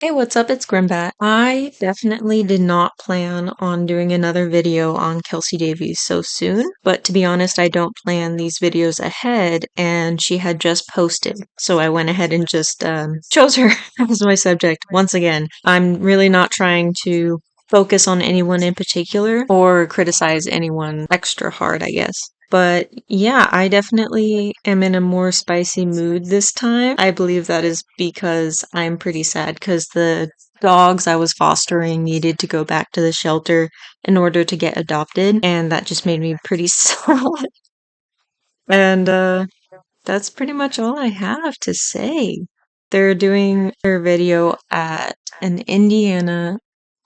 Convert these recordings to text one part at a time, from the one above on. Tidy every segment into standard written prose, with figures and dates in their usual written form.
Hey, what's up? It's Grimbat. I definitely did not plan on doing another video on Kelsi Davies so soon, but to be honest, I don't plan these videos ahead, and she had just posted, so I went ahead and just chose her as my subject once again. I'm really not trying to focus on anyone in particular or criticize anyone extra hard, I guess. But yeah, I definitely am in a more spicy mood this time. I believe that is because I'm pretty sad because the dogs I was fostering needed to go back to the shelter in order to get adopted, and that just made me pretty sad. And that's pretty much all I have to say. They're doing their video at an Indiana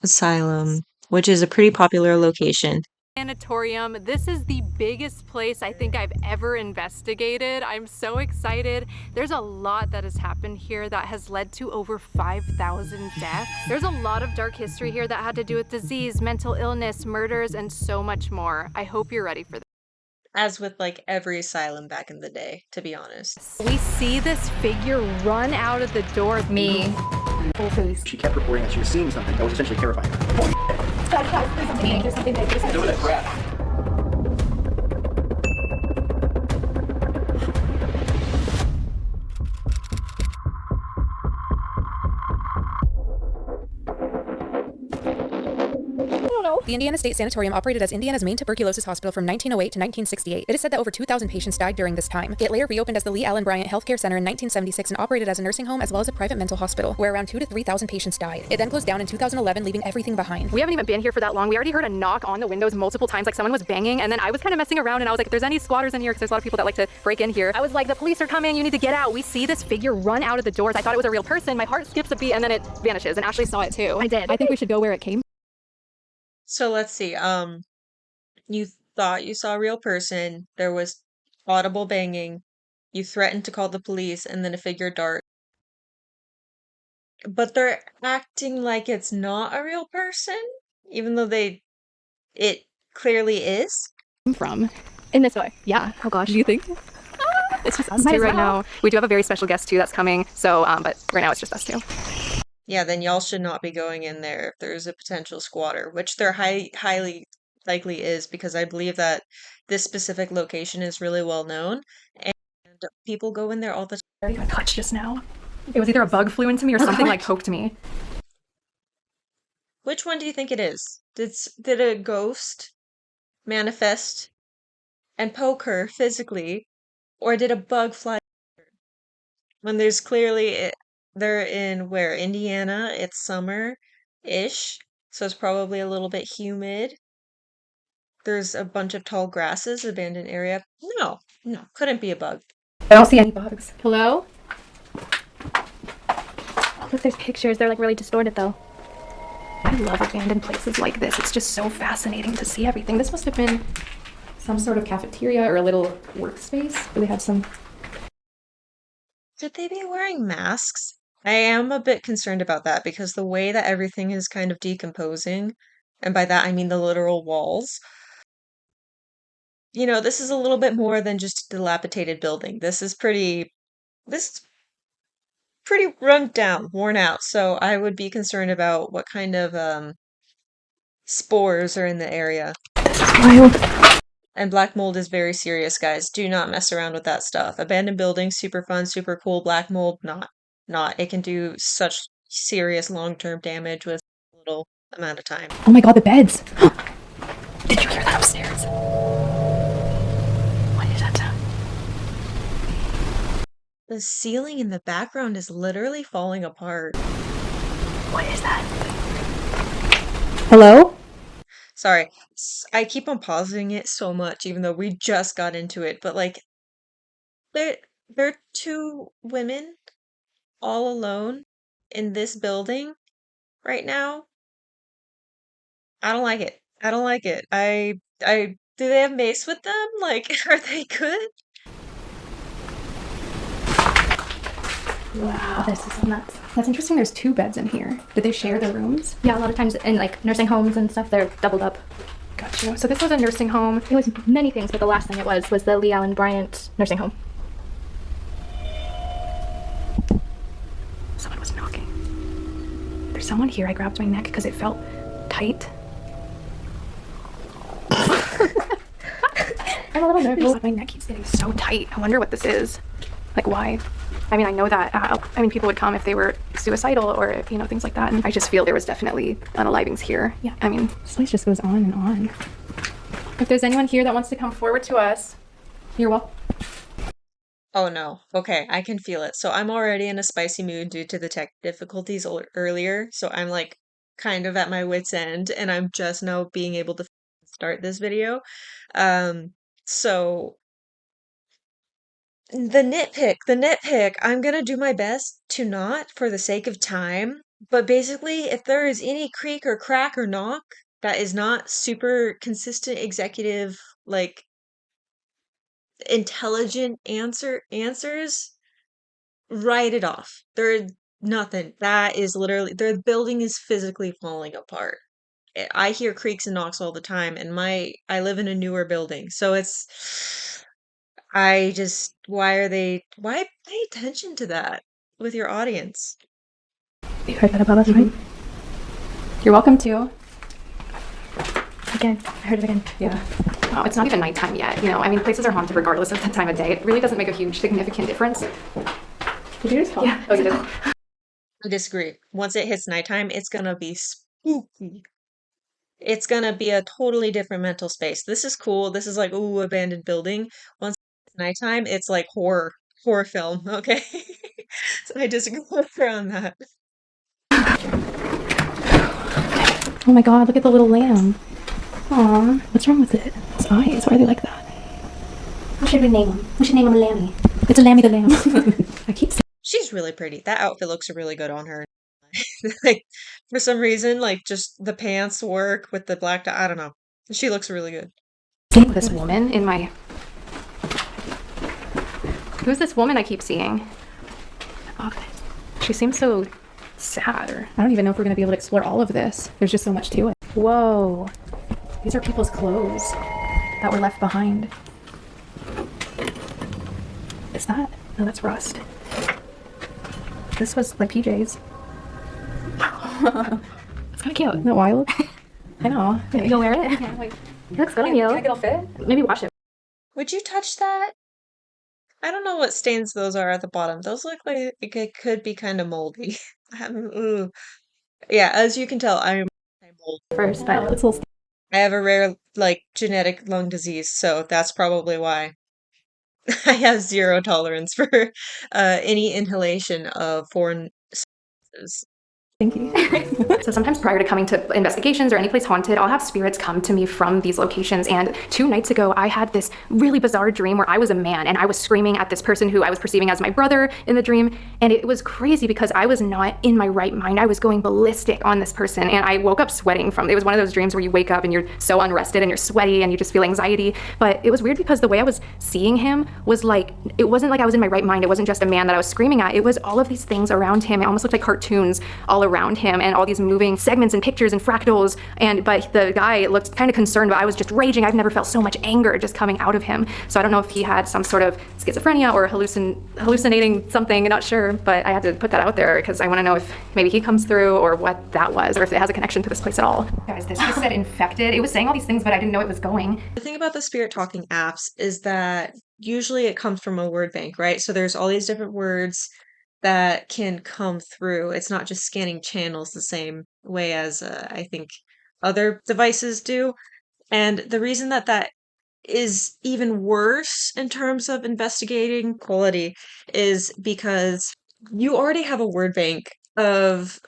asylum, which is a pretty popular location. Sanitorium. This is the biggest place I think I've ever investigated. I'm so excited. There's a lot that has happened here that has led to over 5,000 deaths. There's a lot of dark history here that had to do with disease, mental illness, murders, and so much more. I hope you're ready for this. As with like every asylum back in the day, to be honest. We see this figure run out of the door. Me. Full face. She kept reporting that she was seeing something that was essentially terrifying. There's something big. There was a crap. The Indiana State Sanatorium operated as Indiana's main tuberculosis hospital from 1908 to 1968. It is said that over 2,000 patients died during this time. It later reopened as the Lee Allen Bryant Healthcare Center in 1976 and operated as a nursing home as well as a private mental hospital, where around 2,000 to 3,000 patients died. It then closed down in 2011, leaving everything behind. We haven't even been here for that long. We already heard a knock on the windows multiple times, like someone was banging, and then I was kind of messing around and I was like, if there's any squatters in here, because there's a lot of people that like to break in here. I was like, the police are coming, you need to get out. We see this figure run out of the doors. I thought it was a real person. My heart skips a beat and then it vanishes, and Ashley saw it too. I did. I think we should go where it came. So let's see. You thought you saw a real person, there was audible banging, you threatened to call the police, and then a figure dart. But they're acting like it's not a real person, even though it clearly is. From In this way. Yeah. Oh gosh. do you think? It's just us Might two as right well. now. We do have a very special guest too that's coming, so but right now it's just us two. Yeah, then y'all should not be going in there if there's a potential squatter, which there highly likely is because I believe that this specific location is really well known and people go in there all the time. I already got touched just now. It was either a bug flew into me or something like poked me. Which one do you think it is? Did a ghost manifest and poke her physically, or did a bug fly when there's clearly they're in where? Indiana, it's summer-ish, so it's probably a little bit humid. There's a bunch of tall grasses, abandoned area. No, no, couldn't be a bug. I don't see any bugs. Hello? Look, there's pictures. They're like really distorted though. I love abandoned places like this. It's just so fascinating to see everything. This must have been some sort of cafeteria or a little workspace where they had some. Should they be wearing masks? I am a bit concerned about that because the way that everything is kind of decomposing, and by that I mean the literal walls, this is a little bit more than just a dilapidated building. This is pretty run down, worn out. So I would be concerned about what kind of spores are in the area. Wild. And black mold is very serious, guys. Do not mess around with that stuff. Abandoned buildings, super fun, super cool. Black mold, not. Not. It can do such serious long-term damage with little amount of time. Oh my god, the beds. Did you hear that upstairs? What is that sound? The ceiling in the background is literally falling apart. What is that? Hello? Sorry, I keep on pausing it so much, even though we just got into it. But like, there are two women all alone in this building right now. I don't like it. I don't like it. Do they have mace with them? Like, are they good? Wow, this is nuts. That's interesting. There's two beds in here. Did they share the rooms? Yeah, a lot of times in like nursing homes and stuff, they're doubled up. Gotcha. So this was a nursing home. It was many things, but the last thing it was the Lee Allen Bryant nursing home. Someone was knocking. there's someone here. I grabbed my neck because it felt tight. I'm a little nervous. My neck keeps getting so tight. I wonder what this is. Like, why? I mean, I know that, people would come if they were suicidal or, things like that. And I just feel there was definitely unalivings here. Yeah. I mean, this place just goes on and on. If there's anyone here that wants to come forward to us, you're welcome. Oh no. Okay, I can feel it. So I'm already in a spicy mood due to the tech difficulties earlier. So I'm like kind of at my wit's end and I'm just now being able to start this video. So the nitpick, I'm gonna do my best to not for the sake of time. But basically, if there is any creak or crack or knock that is not super consistent executive, like intelligent answers, write it off. There's nothing. That is literally the building is physically falling apart. I hear creaks and knocks all the time, and I live in a newer building, so it's why pay attention to that with your audience? You heard that above us, right? You're welcome to. Again, I heard it again. Yeah. Oh, it's not even nighttime yet. I mean, places are haunted regardless of the time of day. It really doesn't make a huge, significant difference. Did you just call? Yeah. Oh, you did. I disagree. Once it hits nighttime, it's gonna be spooky. It's gonna be a totally different mental space. This is cool. This is like, ooh, abandoned building. Once it's nighttime, it's like horror film. Okay, so I disagree with her on that. Oh my god, look at the little lamb. Aw, what's wrong with it? Its eyes, why are they like that? What should we name him? We should name him Lammy. It's a Lammy the lamb. I keep saying. She's really pretty. That outfit looks really good on her. Like for some reason, like just the pants work with the black. I don't know. She looks really good. This woman in my... Who's this woman I keep seeing? Oh, she seems so sad. Or I don't even know if we're going to be able to explore all of this. There's just so much to it. Whoa. These are people's clothes that were left behind. Is that? No, that's rust. This was like PJs. It's kind of cute. Isn't that wild? I know. Maybe you'll wear it? Yeah, like, it looks good on you. Think it'll fit? Maybe wash it. Would you touch that? I don't know what stains those are at the bottom. Those look like it could be kind of moldy. Ooh. Yeah, as you can tell, I'm mold. First, but it's a little... I have a rare, like, genetic lung disease, so that's probably why. I have zero tolerance for any inhalation of foreign substances. Thank you. So sometimes prior to coming to investigations or any place haunted, I'll have spirits come to me from these locations. And 2 nights ago, I had this really bizarre dream where I was a man and I was screaming at this person who I was perceiving as my brother in the dream. And it was crazy because I was not in my right mind. I was going ballistic on this person. And I woke up sweating from it. It was one of those dreams where you wake up and you're so unrested and you're sweaty and you just feel anxiety. But it was weird because the way I was seeing him was like, it wasn't like I was in my right mind. It wasn't just a man that I was screaming at. It was all of these things around him. It almost looked like cartoons all around him and all these moving segments and pictures and fractals. But the guy looked kind of concerned, but I was just raging. I've never felt so much anger just coming out of him. So I don't know if he had some sort of schizophrenia or hallucinating something, not sure, but I had to put that out there because I want to know if maybe he comes through or what that was, or if it has a connection to this place at all. Guys, this just said infected. It was saying all these things, but I didn't know it was going. The thing about the spirit talking apps is that usually it comes from a word bank, right? So there's all these different words that can come through. It's not just scanning channels the same way as I think other devices do. And the reason that that is even worse in terms of investigating quality is because you already have a word bank of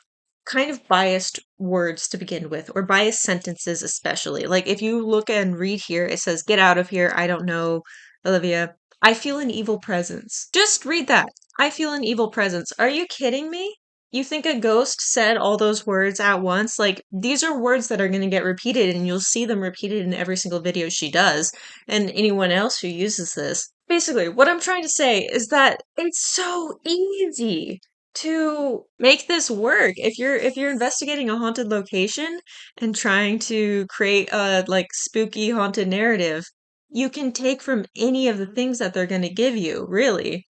kind of biased words to begin with, or biased sentences, especially. Like if you look and read here, it says, "Get out of here. I don't know, Olivia. I feel an evil presence." Just read that. I feel an evil presence. Are you kidding me? You think a ghost said all those words at once? Like, these are words that are going to get repeated, and you'll see them repeated in every single video she does, and anyone else who uses this. Basically, what I'm trying to say is that it's so easy to make this work. If you're investigating a haunted location and trying to create a like spooky haunted narrative, you can take from any of the things that they're going to give you, really.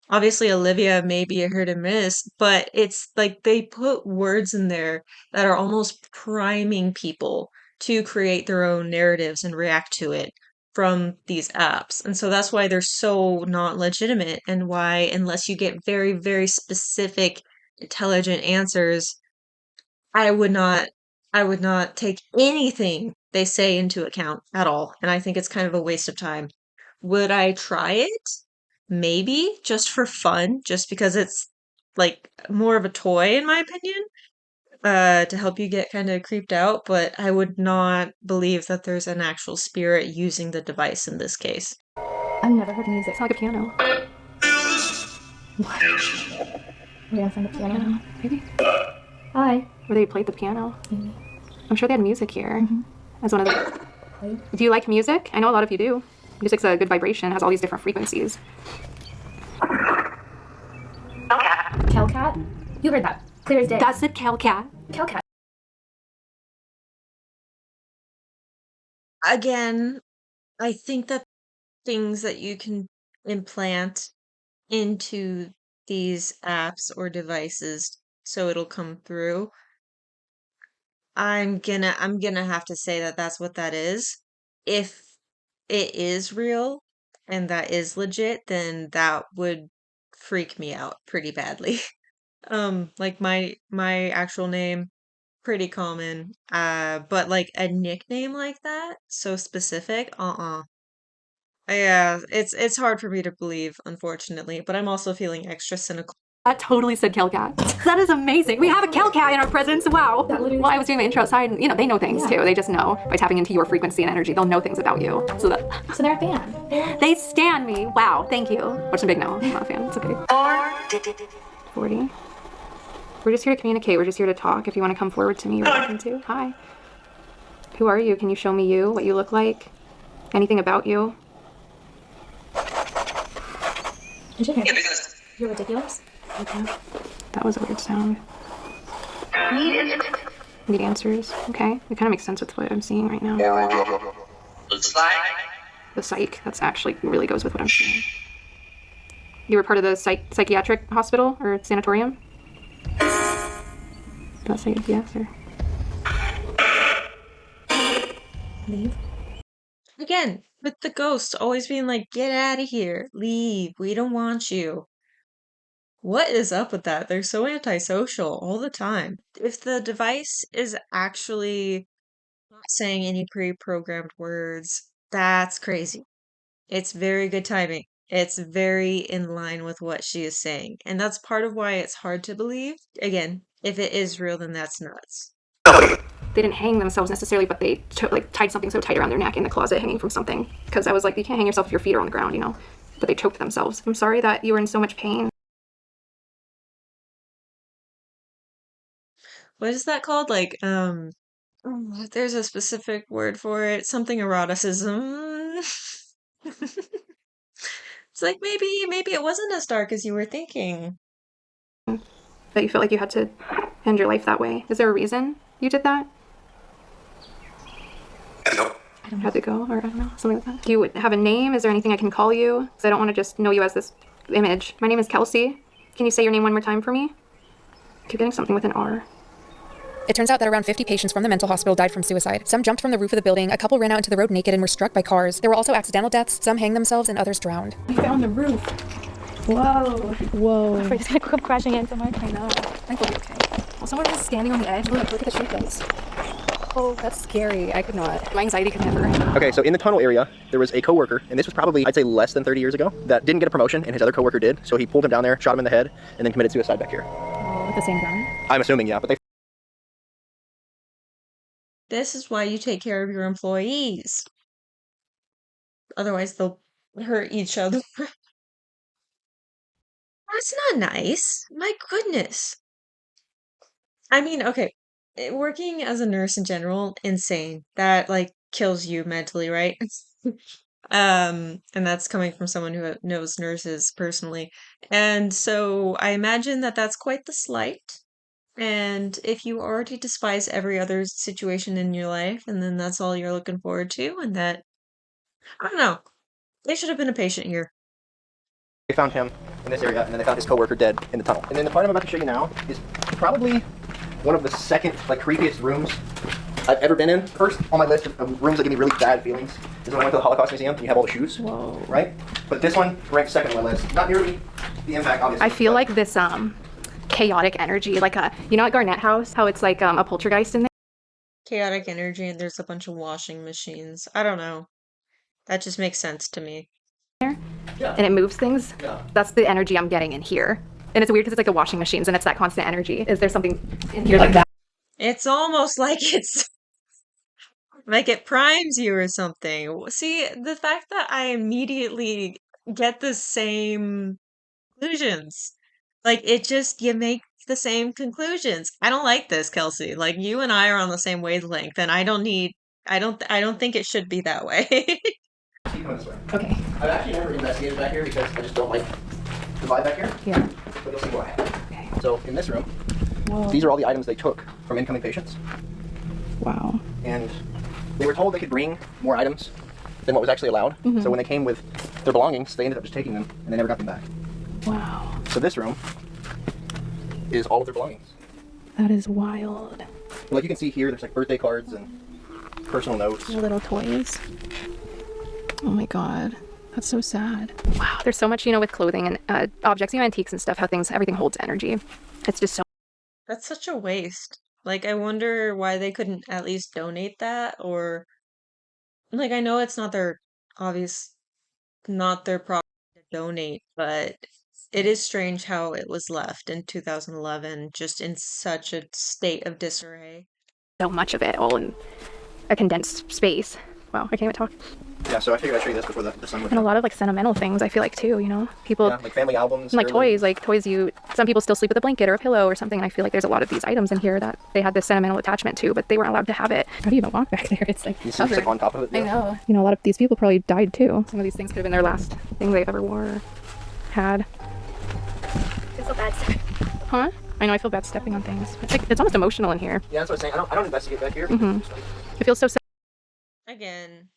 Obviously, Olivia may be a hit or miss, but it's like they put words in there that are almost priming people to create their own narratives and react to it from these apps. And so that's why they're so not legitimate, and why, unless you get very, very specific, intelligent answers, I would not I would not take anything they say into account at all. And I think it's kind of a waste of time. Would I try it? Maybe just for fun, just because it's like more of a toy in my opinion, to help you get kind of creeped out, but I would not believe that there's an actual spirit using the device in this case. I've never heard music. It's like a piano. What? We're gonna find a piano? Maybe. Hi. Where they played the piano. Maybe. I'm sure they had music here. As one of the. Do you like music? I know a lot of you do. Music's a good vibration, has all these different frequencies. Kelcat? You heard that. Clear as day. That's it, Kelcat. Kelcat. Again, I think that things that you can implant into these apps or devices so it'll come through. I'm gonna have to say that that's what that is. If it is real and that is legit, then that would freak me out pretty badly. Like my actual name, pretty common. But like a nickname like that, so specific, Yeah, it's hard for me to believe, unfortunately, but I'm also feeling extra cynical. That totally said Kelcat. That is amazing. We have a Kelcat in our presence. Wow. Well, I was doing my intro outside, and they know things too. They just know by tapping into your frequency and energy. They'll know things about you. So So they're a fan. they stand me. Wow. Thank you. Which is a big no. I'm not a fan. It's okay. 40. We're just here to communicate. We're just here to talk. If you want to come forward to me, you're welcome to. Hi. Who are you? Can you show me you? What you look like? Anything about you? You're ridiculous. Okay. That was a weird sound. Need answers. Okay. It kind of makes sense with what I'm seeing right now. The psych. That's actually really goes with what I'm seeing. You were part of the psychiatric hospital or sanatorium? Did I say yes or? Leave. Again, with the ghosts always being like, get out of here, leave, we don't want you. What is up with that? They're so antisocial all the time. If the device is actually not saying any pre-programmed words, that's crazy. It's very good timing. It's very in line with what she is saying. And that's part of why it's hard to believe. Again, if it is real, then that's nuts. They didn't hang themselves necessarily, but they tied something so tight around their neck in the closet, hanging from something. Because I was like, you can't hang yourself if your feet are on the ground, But they choked themselves. I'm sorry that you were in so much pain. What is that called? Like, there's a specific word for it. Something eroticism. It's like maybe it wasn't as dark as you were thinking. That you felt like you had to end your life that way. Is there a reason you did that? I don't have to go, or I don't know, something like that. Do you have a name? Is there anything I can call you? Because I don't want to just know you as this image. My name is Kelsie. Can you say your name one more time for me? I keep getting something with an R. It turns out that around 50 patients from the mental hospital died from suicide. Some jumped from the roof of the building, a couple ran out into the road naked and were struck by cars. There were also accidental deaths, some hanged themselves and others drowned. We found the roof. Whoa. We're just gonna come crashing in somewhere. I know. I think we'll be okay. Well, someone was standing on the edge. Look at the street lights. Oh, that's scary. I could not. My anxiety could never. Okay, so in the tunnel area, there was a coworker, and this was probably, I'd say, less than 30 years ago, that didn't get a promotion, and his other coworker did. So he pulled him down there, shot him in the head, and then committed suicide back here. Oh, with the same gun? I'm assuming, yeah, but they This is why you take care of your employees. Otherwise, they'll hurt each other. That's not nice. My goodness. I mean, okay, working as a nurse in general, insane. That like kills you mentally, right? And that's coming from someone who knows nurses personally. And so I imagine that that's quite the slight. And if you already despise every other situation in your life, and then that's all you're looking forward to, and that, I don't know, they should have been a patient here. found him in this area, and then they found his coworker dead in the tunnel. And then the part I'm about to show you now is probably one of the second creepiest rooms I've ever been in. First on my list of rooms that give me really bad feelings is when I went to the Holocaust Museum and you have all the shoes. Whoa. Right? But this one ranks second on my list. Not nearly the impact, obviously. I feel like this chaotic energy, like you know at Garnett House, how it's like a poltergeist in there? Chaotic energy, and there's a bunch of washing machines. I don't know. That just makes sense to me. Yeah. And it moves things. Yeah. That's the energy I'm getting in here. And it's weird because it's like the washing machines and it's that constant energy. Is there something in here like that? It's almost like it's like it primes you or something. See, the fact that I immediately get the same conclusions. Like it just you make the same conclusions. I don't like this, Kelsey. Like you and I are on the same wavelength, and I don't think it should be that way. Keep going this way. Okay. I've actually never investigated back here because I just don't like the vibe back here. Yeah. But you'll see why. Okay. So in this room, Whoa. these are all the items they took from incoming patients. Wow. And they were told they could bring more items than what was actually allowed. So when they came with their belongings, they ended up just taking them and they never got them back. Wow. So this room is all of their belongings. That is wild. Like you can see here, there's like birthday cards and personal notes. Little toys. Oh my god. That's so sad. Wow. There's so much, with clothing and objects, antiques and stuff, how everything holds energy. It's just so. That's such a waste. Like I wonder why they couldn't at least donate that, or like I know it's not their property to donate, but it is strange how it was left in 2011 just in such a state of disarray. So much of it all in a condensed space. Wow, I can't even talk. Yeah, so I figured I'd show you this before the sun went And a down. lot of sentimental things, I feel like too, people. Yeah, like family albums. And, heirlooms. toys some people still sleep with a blanket or a pillow or something, and I feel like there's a lot of these items in here that they had this sentimental attachment to, but they weren't allowed to have it. How do you even walk back there? It's like You see, it's like on top of it. I know. A lot of these people probably died too. Some of these things could have been their last thing they ever wore or had. I feel bad. Huh? I know, I feel bad stepping on things. It's almost emotional in here. Yeah, that's what I'm saying. I don't investigate back here. It feels so sad. Again,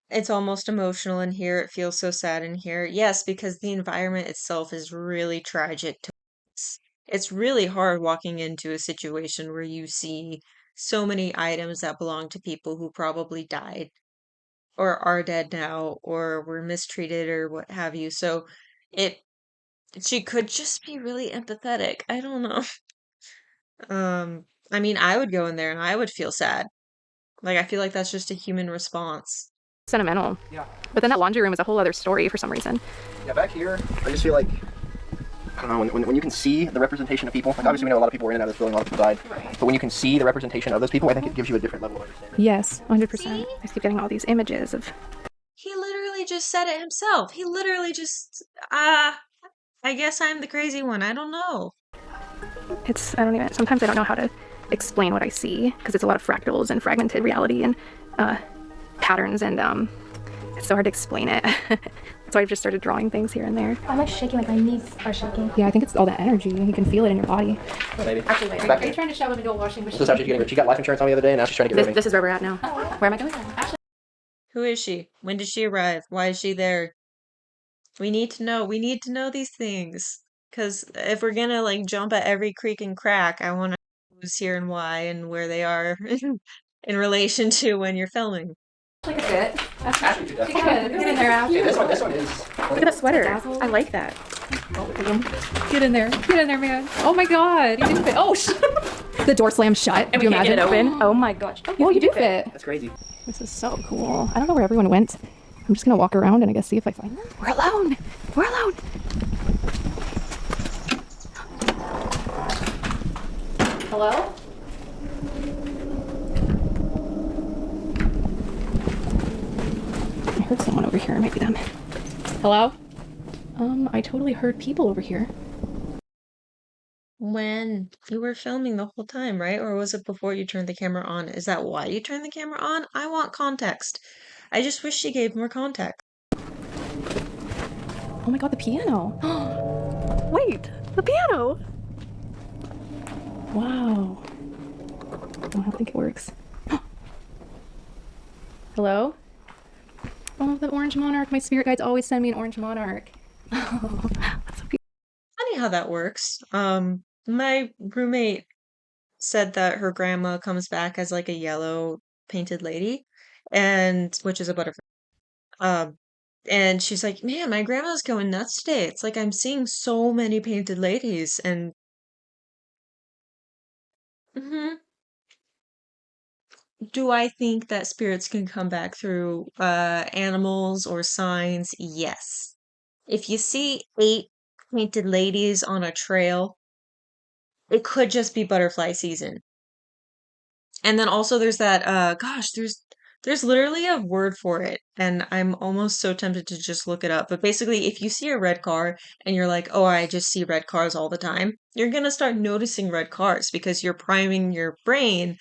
it's almost emotional in here. It feels so sad in here. Yes, because the environment itself is really tragic to us. It's really hard walking into a situation where you see so many items that belong to people who probably died or are dead now or were mistreated or what have you. So she could just be really empathetic. I don't know. I mean, I would go in there and I would feel sad. Like, I feel like that's just a human response. Sentimental. Yeah. But then that laundry room is a whole other story for some reason. Yeah, back here, I just feel like, I don't know, when you can see the representation of people, like obviously we know a lot of people were in and out of this building, a lot of people died, but when you can see the representation of those people, I think it gives you a different level of understanding. Yes, 100%. I keep getting all these images of. He literally just said it himself. He literally just, I guess I'm the crazy one. I don't know. Sometimes I don't know how to explain what I see because it's a lot of fractals and fragmented reality and patterns, and it's so hard to explain it. So I've just started drawing things here and there. I'm like shaking, like my knees are shaking. Yeah, I think it's all that energy. You can feel it in your body. Maybe. Actually, wait, Back are you trying to shove him into a washing This machine? is how she's getting rid. She got life insurance on me the other day, and now she's trying to get rid of me. This is where we're at now. Where am I going? Who is she? When did she arrive? Why is she there? We need to know. We need to know these things. Because if we're gonna like jump at every creak and crack, I want to know who's here and why and where they are in relation to when you're filming. Look at it. Ashley, do that. Get in there, Ash. Yeah, this one is. Look at that sweater. I like that. Get in there. Get in there, man. Oh my god. You do fit. Oh, the door slammed shut. Do you imagine it open? Oh my gosh. Oh, you do fit. That's crazy. This is so cool. I don't know where everyone went. I'm just gonna walk around and I guess see if I find them. We're alone. We're alone. Hello? I heard someone over here. It might be them. Hello? I totally heard people over here. When you were filming the whole time, right? Or was it before you turned the camera on? Is that why you turned the camera on? I want context. I just wish she gave more context. Oh my god, the piano. Wait, the piano. Wow. Oh, I don't think it works. Hello? Oh, the orange monarch. My spirit guides always send me an orange monarch. Oh, that's so beautiful. Funny how that works. My roommate said that her grandma comes back as like a yellow painted lady, and which is a butterfly. Um, and she's like, "Man, my grandma's going nuts today. It's like I'm seeing so many painted ladies." And mhm. Do I think that spirits can come back through animals or signs? Yes. If you see 8 painted ladies on a trail, it could just be butterfly season. And then also there's that gosh, there's literally a word for it, and I'm almost so tempted to just look it up. But basically, if you see a red car and you're like, "Oh, I just see red cars all the time," you're gonna start noticing red cars because you're priming your brain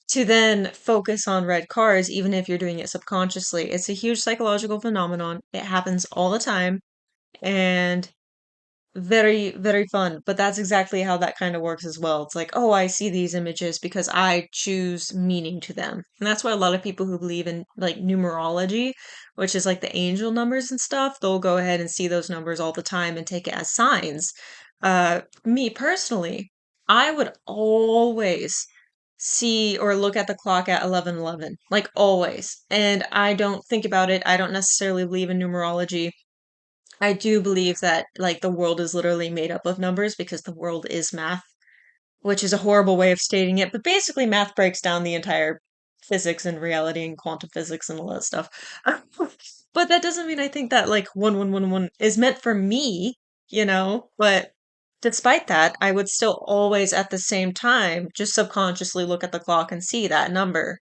to then focus on red cars, even if you're doing it subconsciously. It's a huge psychological phenomenon. It happens all the time and very, very fun. But that's exactly how that kind of works as well. It's like, oh, I see these images because I choose meaning to them. And that's why a lot of people who believe in like numerology, which is like the angel numbers and stuff, they'll go ahead and see those numbers all the time and take it as signs. Me personally, I would always see or look at the clock at 11:11, like always. And I don't think about it. I don't necessarily believe in numerology. I do believe that like the world is literally made up of numbers because the world is math, which is a horrible way of stating it, but basically math breaks down the entire physics and reality and quantum physics and all that stuff. But that doesn't mean I think that like 1111 is meant for me, you know? But despite that, I would still always at the same time just subconsciously look at the clock and see that number,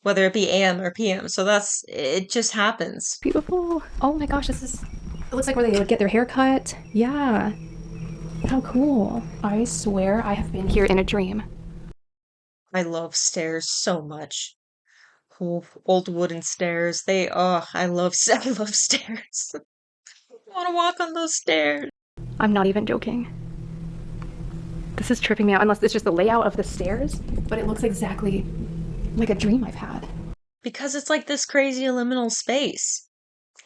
whether it be AM or PM. So that's it just happens. Beautiful. Oh my gosh, this is. It looks like where they would get their hair cut. Yeah. How cool. I swear I have been here in a dream. I love stairs so much. Old wooden stairs. They, oh, I love, I love stairs. I want to walk on those stairs. I'm not even joking. This is tripping me out, unless it's just the layout of the stairs, but it looks exactly like a dream I've had. Because it's like this crazy liminal space.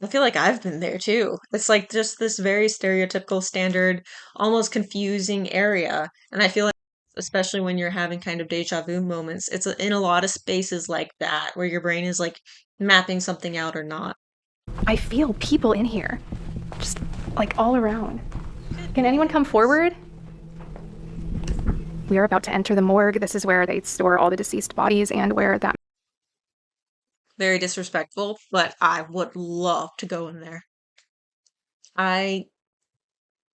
I feel like I've been there too. It's like just this very stereotypical, standard, almost confusing area. And I feel like, especially when you're having kind of deja vu moments, it's in a lot of spaces like that where your brain is like mapping something out or not. I feel people in here, just like all around. Can anyone come forward? We are about to enter the morgue. This is where they store all the deceased bodies and where that. Very disrespectful, but I would love to go in there. I,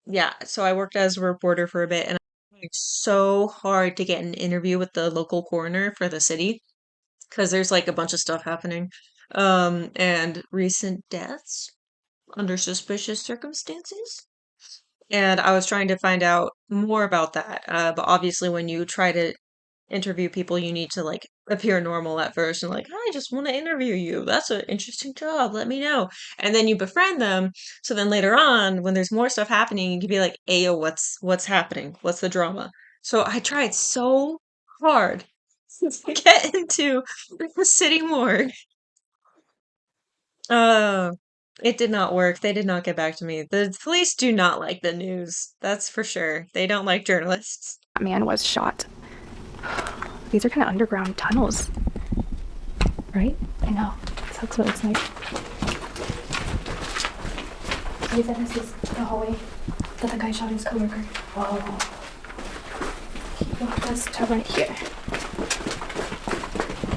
yeah, so I worked as a reporter for a bit and I worked so hard to get an interview with the local coroner for the city because there's like a bunch of stuff happening. And recent deaths under suspicious circumstances. And I was trying to find out more about that. But obviously, when you try to interview people, you need to like appear normal at first and like, I just want to interview you. That's an interesting job. Let me know. And then you befriend them. So then later on, when there's more stuff happening, you can be like, Ayo, what's happening? What's the drama? So I tried so hard to get into the city morgue. Uh, it did not work. They did not get back to me. The police do not like the news. That's for sure. They don't like journalists. man was shot. These are kind of underground tunnels, right? I know. That's what it looks like. They said this is the hallway that the guy shot his coworker. Whoa. He walked us to right here.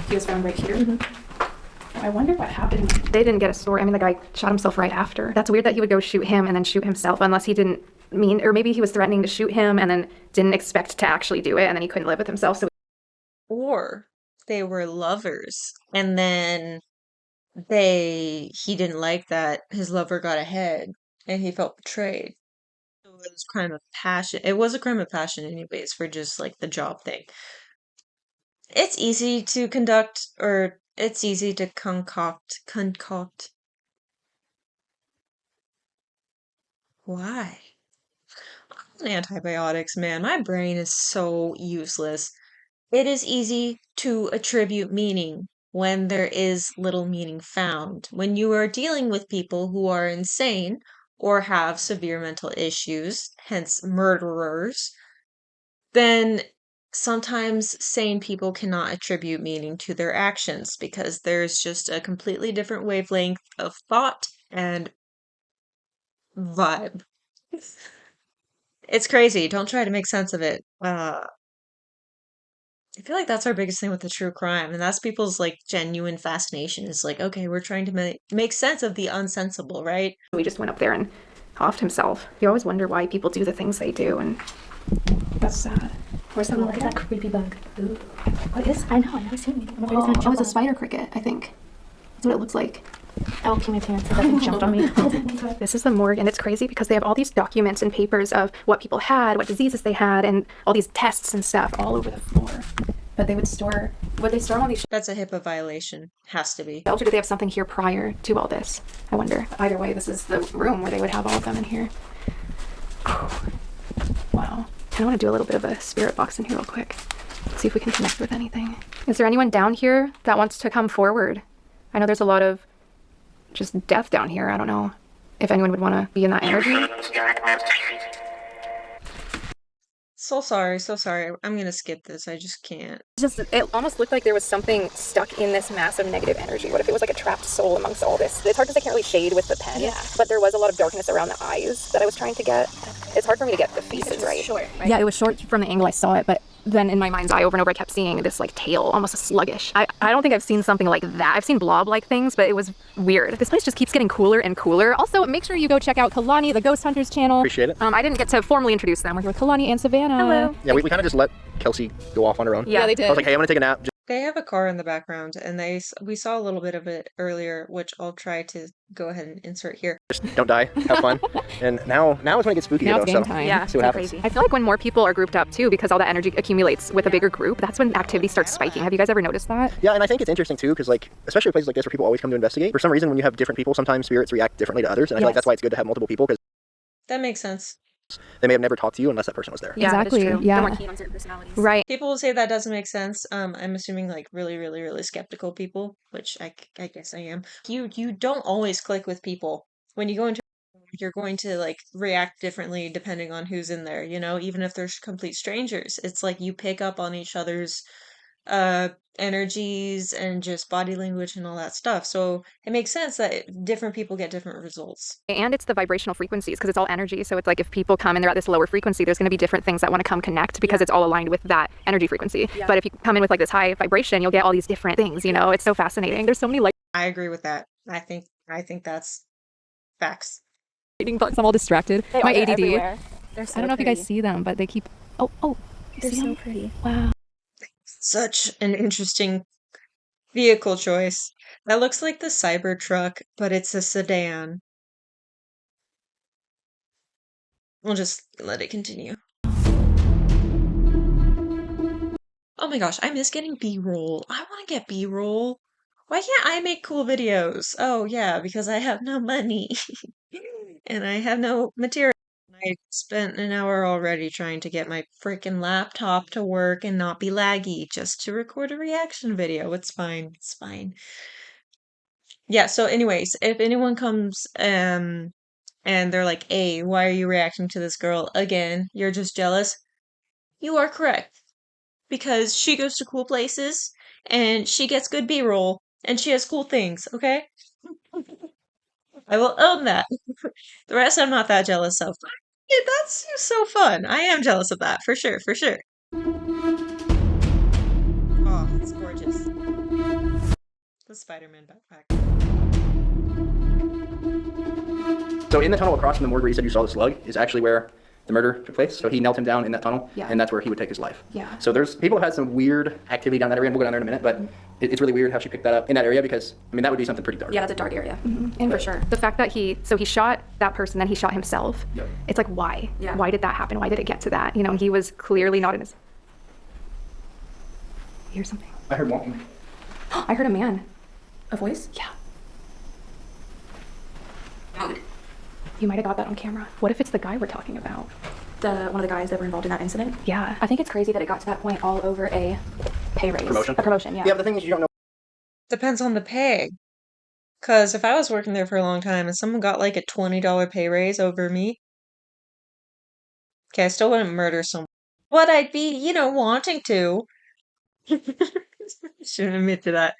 He was found right here. Mm-hmm. I wonder what happened. They didn't get a story. I mean, the guy shot himself right after. That's weird that he would go shoot him and then shoot himself, unless he didn't mean, or maybe he was threatening to shoot him and then didn't expect to actually do it, and then he couldn't live with himself. So, Or they were lovers, and then he didn't like that his lover got ahead, and he felt betrayed. So it was crime of passion. It was a crime of passion, anyways, for just like the job thing. It's easy to conduct, or it's easy to concoct. Why? Antibiotics, man. My brain is so useless. It is easy to attribute meaning when there is little meaning found. When you are dealing with people who are insane or have severe mental issues, hence murderers, then sometimes sane people cannot attribute meaning to their actions because there's just a completely different wavelength of thought and vibe. It's crazy. Don't try to make sense of it. I feel like that's our biggest thing with the true crime, and that's people's like genuine fascination. Is like, okay, we're trying to make sense of the unsensible, right? We just went up there and offed himself. You always wonder why people do the things they do, and that's sad. Where's that? Look at that creepy bug. Ooh. What is? I know. I've never seen it. Oh, it's a spider cricket, I think. That's what it looks like. Oh, came my parents and jumped on me. This is the morgue, and it's crazy because they have all these documents and papers of what people had, what diseases they had, and all these tests and stuff all over the floor. But they would store all these That's a HIPAA violation. Has to be. shelves, or do they have something here prior to all this? I wonder. Either way, this is the room where they would have all of them in here. Wow. I want to do a little bit of a spirit box in here real quick. See if we can connect with anything. Is there anyone down here that wants to come forward? I know there's a lot of just death down here. I don't know if anyone would want to be in that energy. So sorry, so sorry. I'm gonna skip this. I just can't. It almost looked like there was something stuck in this massive negative energy. What if it was like a trapped soul amongst all this? It's hard because I can't really shade with the pen, but there was a lot of darkness around the eyes that I was trying to get. It's hard for me to get the faces right. Short, right? Yeah, it was short from the angle I saw it, but then in my mind's eye over and over I kept seeing this like tail, almost a sluggish. I don't think I've seen something like that. I've seen blob-like things, but it was weird. This place just keeps getting cooler and cooler. Also, make sure you go check out Kalani, the Ghost Hunters channel. Appreciate it. I didn't get to formally introduce them. We're here with Kalani and Savannah. Hello. Yeah, we kind of just let Kelsie go off on her own. Yeah, they did. I was like, hey, I'm gonna take a nap. They have a car in the background, and we saw a little bit of it earlier, which I'll try to go ahead and insert here. Just don't die, have fun. And now is when it gets spooky. Now though, it's game so time. see what happens. I feel like when more people are grouped up too, because all that energy accumulates with a bigger group, that's when activity starts spiking. Have you guys ever noticed that? Yeah, and I think it's interesting too, because like, especially places like this where people always come to investigate, for some reason when you have different people, sometimes spirits react differently to others, and I feel like that's why it's good to have multiple people, because That makes sense. they may have never talked to you unless that person was there. Exactly. Yeah. They're more keen on certain personalities. Right. People will say that doesn't make sense. I'm assuming like really, really, really skeptical people, which I guess I am. You don't always click with people. When you go into you're going to like react differently depending on who's in there, you know, even if they're complete strangers. It's like you pick up on each other's energies and just body language and all that stuff. So it makes sense that different people get different results. And it's the vibrational frequencies because it's all energy. So it's like if people come and they're at this lower frequency, there's going to be different things that want to come connect because it's all aligned with that energy frequency. But if you come in with like this high vibration, you'll get all these different things, you know, it's so fascinating. There's so many I agree with that. I think that's facts. lighting bugs. I'm all distracted. My ADD. Everywhere. They're so I don't know if you guys see them, but they keep, oh, you They're see so them? pretty. Wow. Such an interesting vehicle choice. That looks like the Cybertruck, but it's a sedan. We'll just let it continue. Oh my gosh, I miss getting B-roll. I want to get B-roll. Why can't I make cool videos? Oh yeah, because I have no money. And I have no material. I spent an hour already trying to get my freaking laptop to work and not be laggy just to record a reaction video. It's fine. It's fine. Yeah, so anyways, if anyone comes and they're like, "Hey, why are you reacting to this girl again? You're just jealous." You are correct. Because she goes to cool places and she gets good B-roll and she has cool things, okay? I will own that. The rest I'm not that jealous of. Yeah, that's just so fun. I am jealous of that, for sure, for sure. Oh, it's gorgeous. The Spider-Man backpack. So in the tunnel across from the morgue where you said you saw the slug is actually where the murder took place. So he knelt him down in that tunnel, and that's where he would take his life. Yeah. So there's people have had some weird activity down that area, and we'll go down there in a minute, but it's really weird how she picked that up in that area because, I mean, that would be something pretty dark. Yeah, that's a dark area. And for sure. The fact that he shot that person, then he shot himself. Yep. It's like, why? Yeah. Why did that happen? Why did it get to that? You know, he was clearly not in his... You hear something? I heard walking. I heard a man. A voice? Yeah. Dude. You might have got that on camera. What if it's the guy we're talking about? One of the guys that were involved in that incident? Yeah. I think it's crazy that it got to that point all over a pay raise. Promotion? A promotion, yeah. Yeah, but the thing is you don't know Depends on the pay. Because if I was working there for a long time and someone got like a $20 pay raise over me, okay, I still wouldn't murder someone. But I'd be, wanting to. Shouldn't admit to that.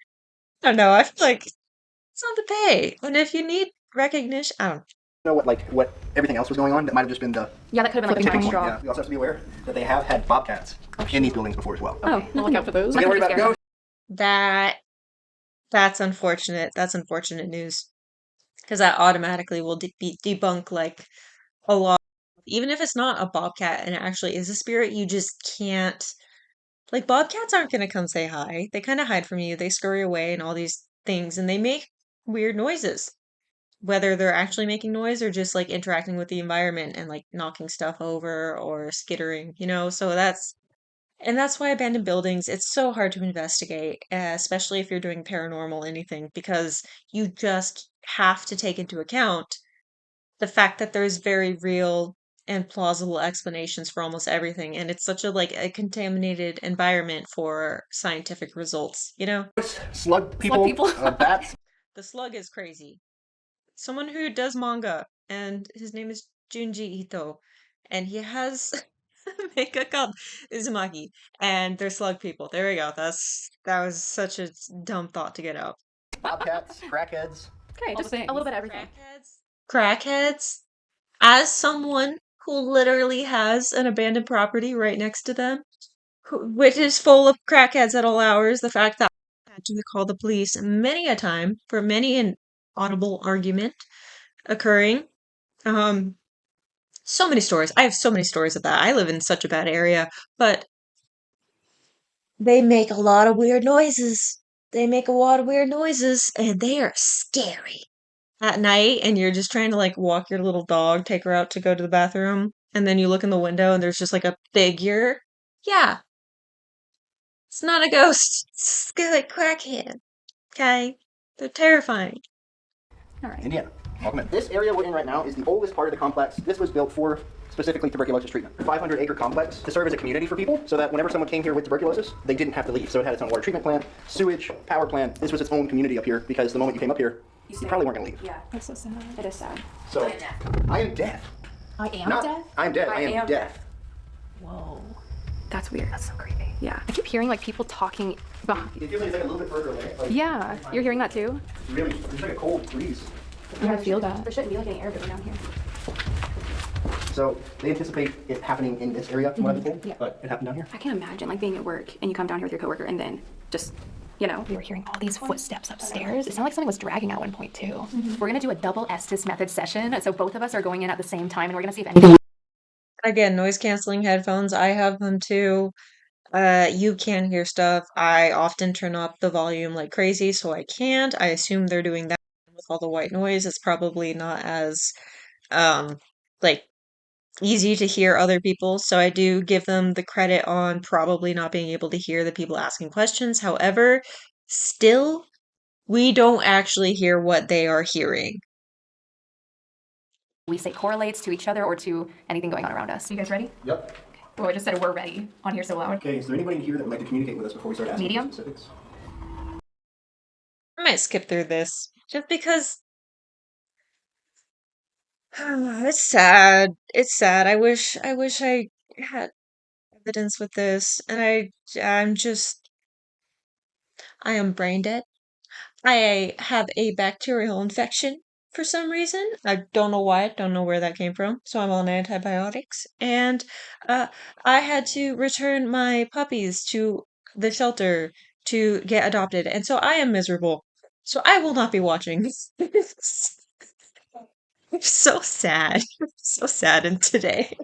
I don't know. I feel like it's not the pay. And if you need recognition, I don't know what everything else was going on. That might have just been the Yeah, that could have been like a tipping tipping point. straw. Yeah. We also have to be aware that they have had bobcats in these buildings before as well. Oh, we'll look out for those. So get worried about ghosts. That's unfortunate. That's unfortunate news. Because that automatically will debunk like a lot. Even if it's not a bobcat and it actually is a spirit, you just can't. Like, bobcats aren't going to come say hi. They kind of hide from you. They scurry away and all these things, and they make weird noises. Whether they're actually making noise or just like interacting with the environment and like knocking stuff over or skittering, So that's why abandoned buildings, it's so hard to investigate, especially if you're doing paranormal anything, because you just have to take into account the fact that there's very real and plausible explanations for almost everything, and it's such a contaminated environment for scientific results. Slug people, bats. The slug is crazy. Someone who does manga, and his name is Junji Ito, and he has a manga called Uzumaki, and they're slug people. There we go. That was such a dumb thought to get out. Bobcats, crackheads. Okay, just a little bit of everything. Crackheads. As someone who literally has an abandoned property right next to them, which is full of crackheads at all hours, the fact that I had to call the police many a time for many an audible argument occurring. So many stories. I have so many stories of that. I live in such a bad area, but they make a lot of weird noises. They make a lot of weird noises, and they are scary. At night, and you're just trying to like walk your little dog, take her out to go to the bathroom, and then you look in the window and there's just like a figure. Yeah, it's not a ghost. It's like crackhead. Okay? They're terrifying. All right. Indiana, welcome in. This area we're in right now is the oldest part of the complex. This was built for specifically tuberculosis treatment. 500-acre complex to serve as a community for people, so that whenever someone came here with tuberculosis, they didn't have to leave. So it had its own water treatment plant, sewage, power plant. This was its own community up here because the moment you came up here, you probably weren't going to leave. Yeah, that's so sad. It is sad. So I am deaf. I am Not, deaf? I'm deaf. I am deaf. Whoa. That's weird. That's so creepy. Yeah. I keep hearing like people talking behind. It feels like it's like a little bit further away. Like, Yeah. You're hearing that too? really, there's like a cold breeze. Yeah, I feel that. There shouldn't be like any air going down here. So they anticipate it happening in this area, from what I've been told, Yeah. but it happened down here. I can't imagine like being at work and you come down here with your coworker and then just, we were hearing all these footsteps upstairs. It sounded like something was dragging at one point too. We're gonna do a double Estes method session. So both of us are going in at the same time and we're gonna see if anything. Again, noise canceling headphones. I have them too. You can hear stuff. I often turn up the volume like crazy, so I can't. I assume they're doing that with all the white noise. It's probably not as like easy to hear other people, so I do give them the credit on probably not being able to hear the people asking questions. However, still, we don't actually hear what they are hearing. We say correlates to each other or to anything going on around us. You guys ready? Yep. Oh, I just said we're ready on here so loud. Okay, is there anybody in here that would like to communicate with us before we start asking Medium? specifics? I might skip through this just because it's sad. It's sad. I wish I had evidence with this, and I am brain dead. I have a bacterial infection for some reason. I don't know why. I don't know where that came from. So I'm on antibiotics. And I had to return my puppies to the shelter to get adopted. And so I am miserable. So I will not be watching. I'm so sad. So saddened today.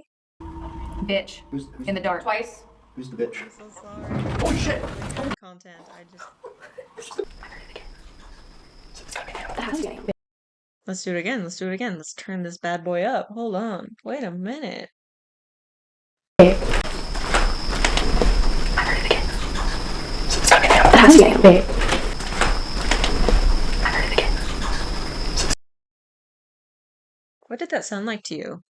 Bitch. Who's In the dark. Twice. Who's the bitch? I'm so sorry. Holy shit! Content. Let's do it again. Let's do it again. Let's turn this bad boy up. Hold on. Wait a minute. What did that sound like to you?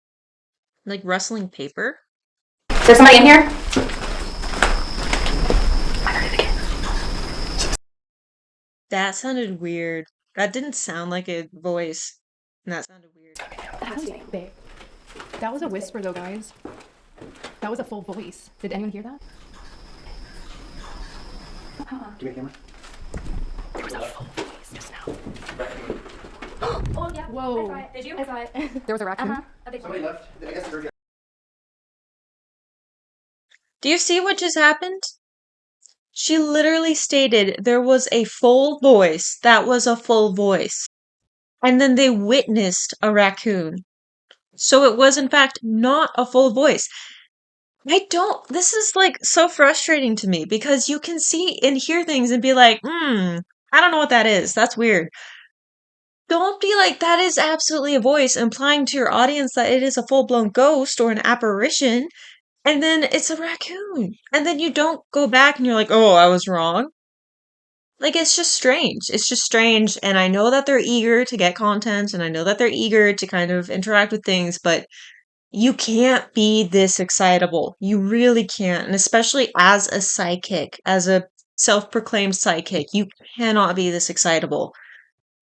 Like rustling paper? Is there somebody in here? That sounded weird. That didn't sound like a voice. And that sounded weird. Babe. That was a whisper though, guys. That was a full voice. Did anyone hear that? Give me a camera. There was a full voice just now. Oh, yeah. Whoa. I saw it. Did you? I saw it. There was a raccoon. A big Somebody one. left. I guess the Do you see what just happened? She literally stated there was a full voice. That was a full voice. And then they witnessed a raccoon. So it was, in fact, not a full voice. This is like so frustrating to me because you can see and hear things and be like, I don't know what that is. That's weird. Don't be like, that is absolutely a voice, implying to your audience that it is a full blown ghost or an apparition. And then it's a raccoon. And then you don't go back and you're like, oh, I was wrong. Like, it's just strange. It's just strange. And I know that they're eager to get content and I know that they're eager to kind of interact with things, but you can't be this excitable. You really can't. And especially as a psychic, as a self proclaimed psychic, you cannot be this excitable.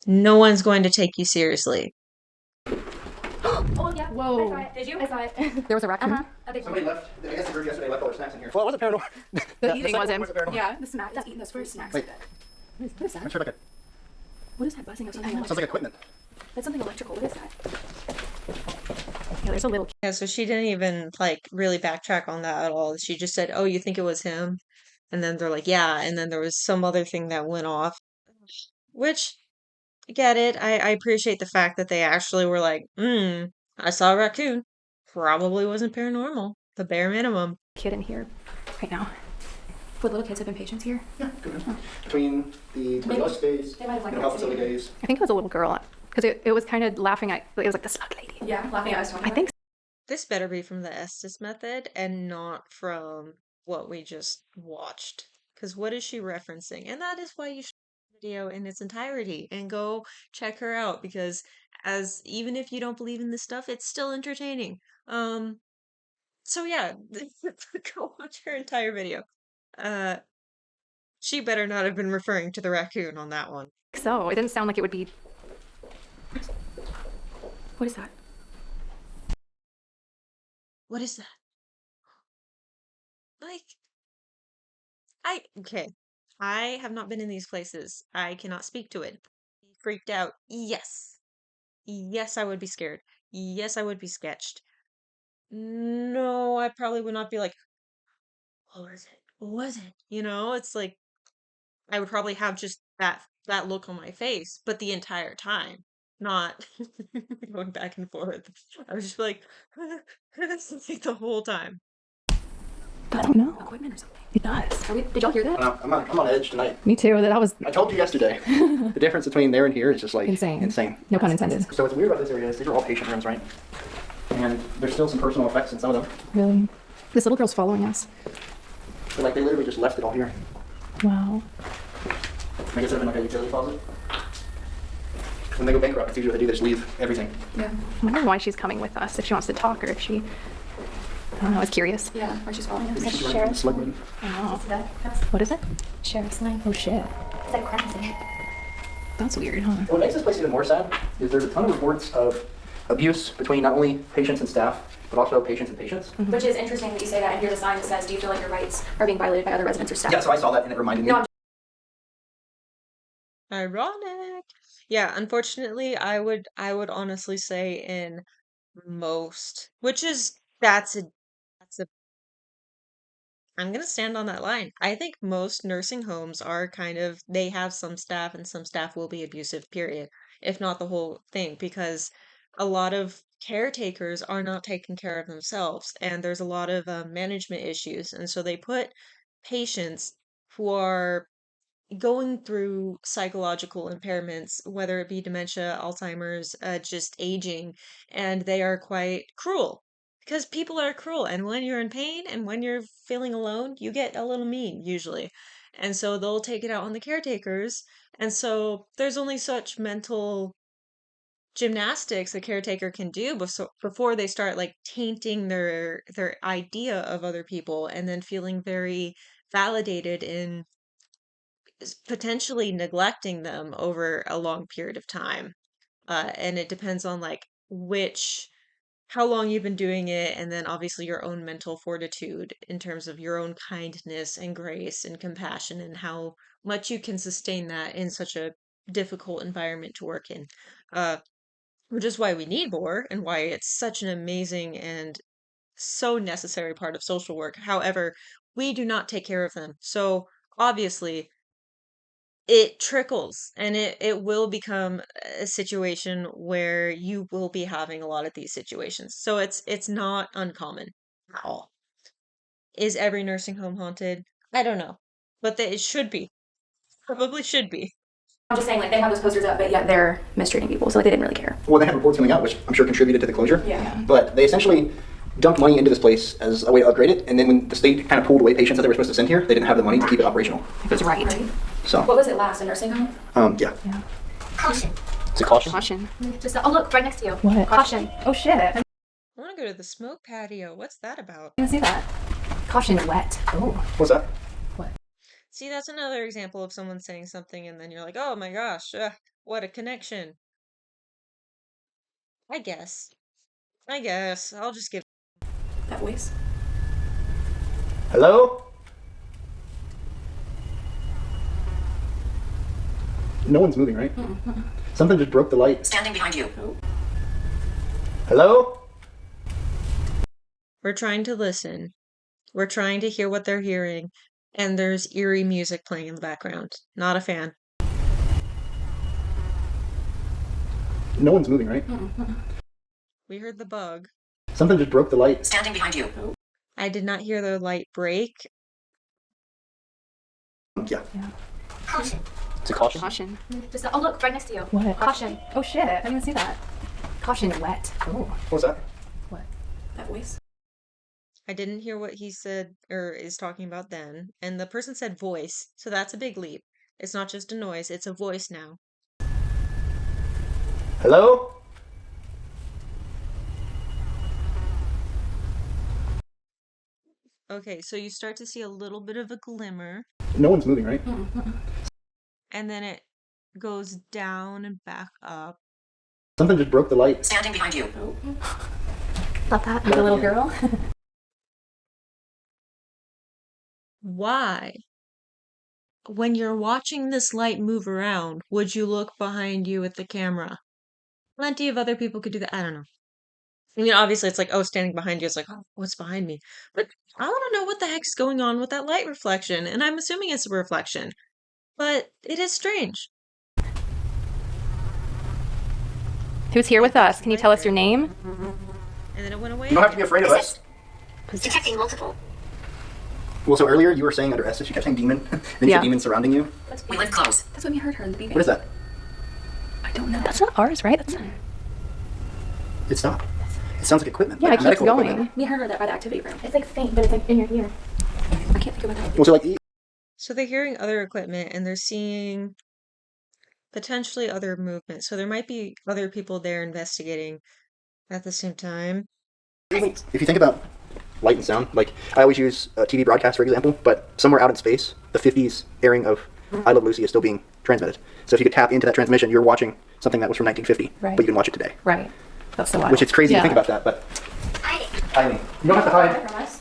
No one's going to take you seriously. Oh, yeah. Whoa. I saw it. Did you? I saw it. There was a raccoon. A big Somebody one. left. I guess the group yesterday left all their snacks in here. Well, it wasn't paranormal. The eating wasn't. paranormal. Yeah. The snack. Let's eat those first snacks. Wait. What is that? I heard like What is that buzzing of something? sounds like equipment. That's something electrical. What is that? Yeah, there's a little Yeah, so she didn't even like really backtrack on that at all. She just said, "Oh, you think it was him?" And then they're like, "Yeah." And then there was some other thing that went off, which I get it. I appreciate the fact that they actually were like, I saw a raccoon. Probably wasn't paranormal. The bare minimum." kid in here right now. Would little kids have been patients here? Yeah, good. Between the tuberculosis days, They might have liked health that facility too. days. I think it was a little girl because it was kind of laughing at. It was like the slug lady. Yeah, laughing at us. I think This better be from the Estes method and not from what we just watched. Because what is she referencing? And that is why you should watch the video in its entirety and go check her out because as even if you don't believe in this stuff, it's still entertaining. So yeah, go watch her entire video. Uh she better not have been referring to the raccoon on that one. so. It didn't sound like it would be. What is that? What is that? Like okay. I have not been in these places. I cannot speak to it. Freaked out. Yes. Yes, I would be scared. Yes, I would be sketched. No, I probably would not be like, what was it? What was it? It's like I would probably have just that look on my face, but the entire time, not going back and forth. I was just like, like the whole time. I don't know. Equipment or something. It does. Did y'all hear that? I'm on edge tonight. Me too. That was I told you yesterday. The difference between there and here is just like insane. Insane. No pun intended. So what's weird about this area is these are all patient rooms, right? And there's still some personal effects in some of them. Really. This little girl's following us. But like they literally just left it all here. Wow. I guess it's like a utility closet. When they go bankrupt, it's usually what they do. They just leave everything. Yeah. I wonder why she's coming with us. If she wants to talk or if she. I don't know. I was curious. Yeah. Or she's following us. Maybe she's running from the slug lady. I don't know. Is that? That's What is it? sheriff's line. Oh shit. Is that crazy? That's weird, huh? What makes this place even more sad is there's a ton of reports of abuse between not only patients and staff, but also patients and patients. Which is interesting that you say that, and here's a sign that says, "Do you feel like your rights are being violated by other residents or staff?" Yeah, so I saw that and it reminded me. No, I'm Ironic. Yeah, unfortunately, I would honestly say in most, which is that's a I'm gonna stand on that line. I think most nursing homes are kind of they have some staff and some staff will be abusive, period, if not the whole thing, because a lot of caretakers are not taking care of themselves, and there's a lot of management issues, and so they put patients who are going through psychological impairments, whether it be dementia, Alzheimer's, just aging, and they are quite cruel because people are cruel. And when you're in pain and when you're feeling alone, you get a little mean usually. And so they'll take it out on the caretakers. And so there's only such mental gymnastics a caretaker can do before they start like tainting their idea of other people and then feeling very validated in potentially neglecting them over a long period of time. And it depends on like how long you've been doing it, and then obviously your own mental fortitude in terms of your own kindness and grace and compassion, and how much you can sustain that in such a difficult environment to work in. Uh, which is why we need more and why it's such an amazing and so necessary part of social work. However, we do not take care of them. So obviously, it trickles and it will become a situation where you will be having a lot of these situations. So it's not uncommon at all. Is every nursing home haunted? I don't know. But it should be. Probably should be. I'm just saying, like, they have those posters up, but yet they're mistreating people, so like, they didn't really care. Well, they had reports coming out, which I'm sure contributed to the closure. Yeah. But they essentially dumped money into this place as a way to upgrade it, and then when the state kind of pulled away patients that they were supposed to send here, they didn't have the money to keep it operational. That's right. So, What was it last, a nursing home? yeah. Caution. Is it caution? Caution. Just, oh look, right next to you. What? Caution. Oh shit. I I want to go to the smoke patio. What's that about? didn't see that. Caution wet. Oh. What's that? See, that's another example of someone saying something and then you're like, oh my gosh, what a connection. I guess. I'll just give. That voice. Hello? No one's moving, right? Something just broke the light. Standing behind you. Hello? We're trying to listen. We're trying to hear what they're hearing, and there's eerie music playing in the background. Not a fan. No one's moving, right? We heard the bug. Something just broke the light. Standing behind you. I did not hear the light break. Yeah. Caution. Is it caution? Caution. Just, oh look, right next to you. What? Caution. Oh shit. I didn't see that. Caution wet. Oh. What's that? That voice. I didn't hear what he said or is talking about then. And the person said voice, so that's a big leap. It's not just a noise, it's a voice now. Hello? Okay, so you start to see a little bit of a glimmer, No one's moving, right? and then it goes down and back up. Something just broke the light. Standing behind you. Thought that. The little girl. Why? When you're watching this light move around, would you look behind you at the camera? Plenty of other people could do that. I don't know. I mean, obviously, it's like, oh, standing behind you, it's like, oh, what's behind me? But I want to know what the heck's going on with that light reflection, and I'm assuming it's a reflection. But it is strange. Who's here with us? Can you tell us your name? And then it went away. You don't have to be afraid of us. Detecting multiple. Well, so earlier you were saying under S, she kept saying demon. Then you Yeah. said demon surrounding you. We live close. That's when we heard her in the beginning. What is that? I don't know. That's not ours, right? That's not. It's not. It sounds like equipment. Yeah, like it keeps medical going. equipment. We heard her by the activity room. It's like faint, but it's like in your ear. I can't think of what that. Well, so like, So they're hearing other equipment and they're seeing potentially other movement. So there might be other people there investigating at the same time. if you think about light and sound, like I always use a TV broadcast for example, but somewhere out in space, the 50s airing of I Love Lucy is still being transmitted. So if you could tap into that transmission, you're watching something that was from 1950, Right. but you can watch it today. Right. That's the one. Which it's crazy Yeah. to think about that, but hiding. You don't have to hide. From us.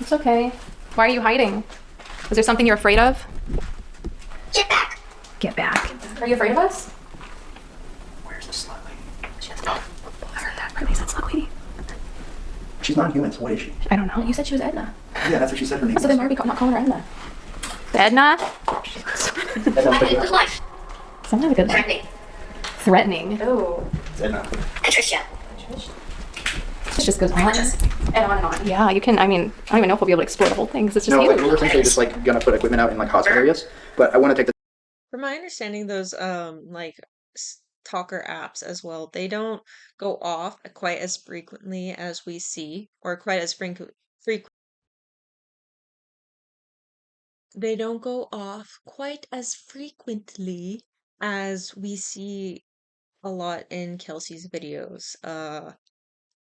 It's okay. Why are you hiding? Is there something you're afraid of? Get back. Get back. Are you afraid of us? Where's the slut lady? I heard that. Really, that's not lady. She's not human, so what is she? I don't know. You said she was Edna. Yeah, that's what she said her name So then why was. are we not calling her Edna? Edna? Edna's pretty good. life. It's not a good one. Threatening. Oh. It's Edna. Patricia. It just goes on. And on and on. Yeah, you can. I mean, I don't even know if we'll be able to explore the whole thing because it's just No, like, huge. we're essentially just like gonna put equipment out in like hospital areas, but I want to take the From my understanding, those like talker apps as well, they don't go off quite as frequently as we see, or quite as frequent. They don't go off quite as frequently as we see a lot in Kelsey's videos.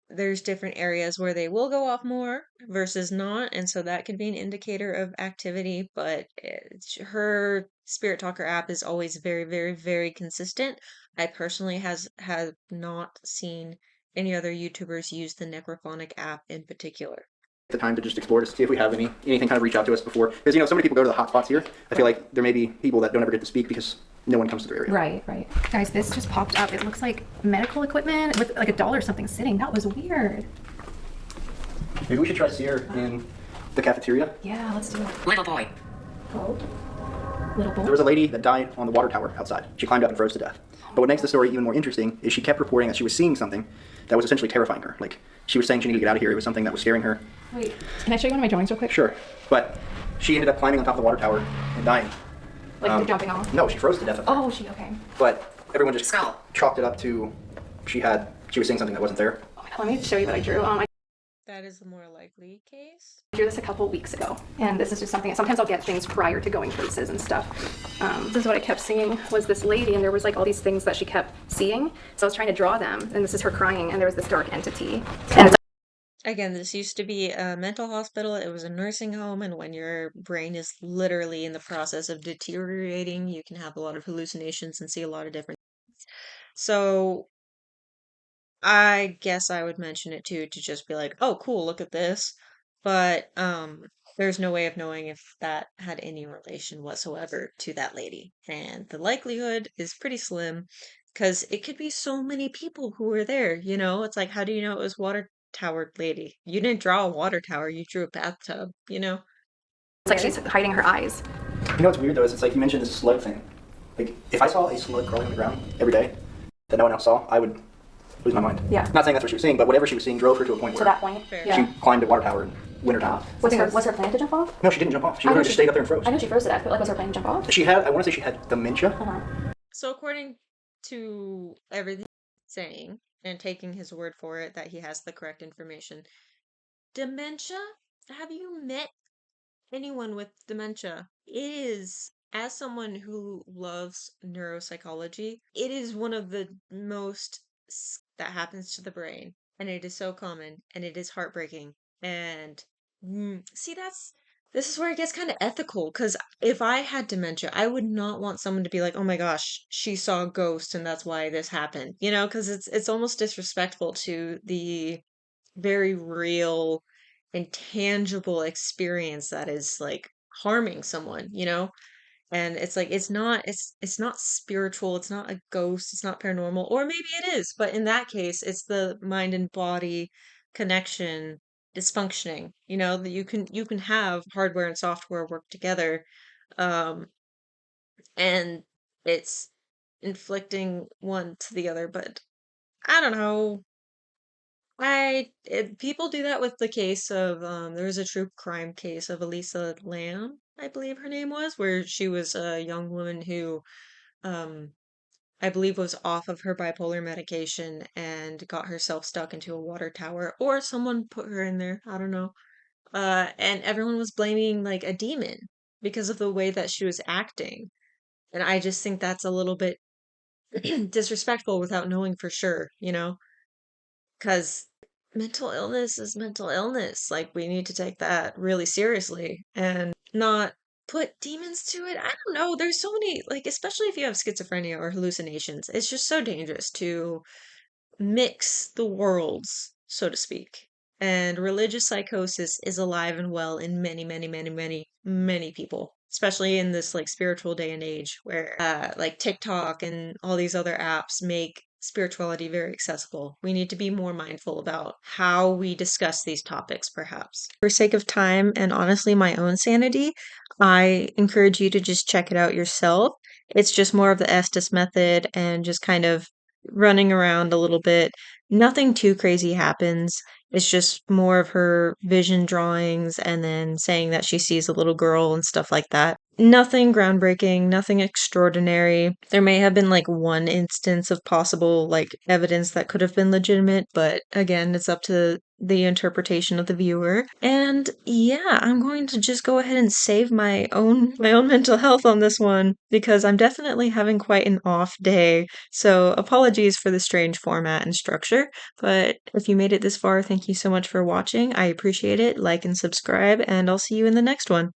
there's different areas where they will go off more versus not, and so that could be an indicator of activity. But her Spirit Talker app is always very, very, very consistent. I personally have not seen any other YouTubers use the Necrophonic app in particular. The time to just explore to see if we have anything kind of reach out to us before, because so many people go to the hot spots here. I feel like there may be people that don't ever get to speak because no one comes to their area. Right. Guys, this just popped up. It looks like medical equipment with like a doll or something sitting. That was weird. Maybe we should try to see her in the cafeteria. Yeah, let's do it. Little boy. Oh. Little boy. There was a lady that died on the water tower outside. She climbed up and froze to death. But what makes the story even more interesting is she kept reporting that she was seeing something that was essentially terrifying her. Like, she was saying she needed to get out of here. It was something that was scaring her. Wait, can I show you one of my drawings real quick? Sure. But she ended up climbing on top of the water tower and dying. Like jumping off? No, she froze to death. Oh, okay. But everyone just Skull. chalked it up to she was seeing something that wasn't there. Oh my god, let me show you what I drew. I That is the more likely case. drew this a couple weeks ago, and this is just something, sometimes I'll get things prior to going places and stuff. This is what I kept seeing, was this lady, and there was like all these things that she kept seeing, so I was trying to draw them, and this is her crying, and there was this dark entity. And it's Again, this used to be a mental hospital. It was a nursing home, and when your brain is literally in the process of deteriorating, you can have a lot of hallucinations and see a lot of different things. So I guess I would mention it too, to just be like, oh, cool, look at this. But there's no way of knowing if that had any relation whatsoever to that lady. And the likelihood is pretty slim because it could be so many people who were there, It's like, how do you know it was water tower lady? You didn't draw a water tower, you drew a bathtub. like she's hiding her eyes. You know what's weird though is it's like you mentioned this slug thing. Like, if I saw a slug crawling on the ground every day that no one else saw, I would lose my mind. Yeah. Not saying that's what she was seeing, but whatever she was seeing drove her to a point To where that point. Fair. Yeah. she climbed a water tower in wintertime. Was her plan to jump off? No, she didn't jump off. She I know literally just stayed up there and froze. I know she froze to death, but like, was her plan to jump off? I want to say she had dementia. So according to everything he's saying, and taking his word for it that he has the correct information, dementia? Have you met anyone with dementia? It is, as someone who loves neuropsychology, it is one of the most that happens to the brain, and it is so common, and it is heartbreaking. And see, this is where it gets kind of ethical, because if I had dementia, I would not want someone to be like, oh my gosh, she saw a ghost and that's why this happened, because it's almost disrespectful to the very real and tangible experience that is like harming someone. And it's like it's not spiritual, it's not a ghost, it's not paranormal, or maybe it is, but in that case it's the mind and body connection dysfunctioning, that you can have hardware and software work together, um and it's inflicting one to the other. But I don't know. People do that with the case of there was a true crime case of Elisa Lamb, I believe her name was, where she was a young woman who um I believe was off of her bipolar medication and got herself stuck into a water tower, or someone put her in there, I don't know. And everyone was blaming like a demon because of the way that she was acting. And I just think that's a little bit disrespectful without knowing for sure. Because mental illness is mental illness. Like, we need to take that really seriously and not put demons to it. I don't know. There's so many, like, especially if you have schizophrenia or hallucinations, it's just so dangerous to mix the worlds, so to speak. And religious psychosis is alive and well in many, many, many, many, many people, especially in this like spiritual day and age where like TikTok and all these other apps make spirituality very accessible. We need to be more mindful about how we discuss these topics, perhaps. For sake of time and honestly my own sanity, I encourage you to just check it out yourself. It's just more of the Estes method and just kind of running around a little bit. Nothing too crazy happens. It's just more of her vision drawings and then saying that she sees a little girl and stuff like that. Nothing groundbreaking, nothing extraordinary. There may have been like one instance of possible like evidence that could have been legitimate, but again, it's up to the interpretation of the viewer. And yeah, I'm going to just go ahead and save my own mental health on this one because I'm definitely having quite an off day. So apologies for the strange format and structure, but if you made it this far, thank you so much for watching. I appreciate it. Like and subscribe, and I'll see you in the next one.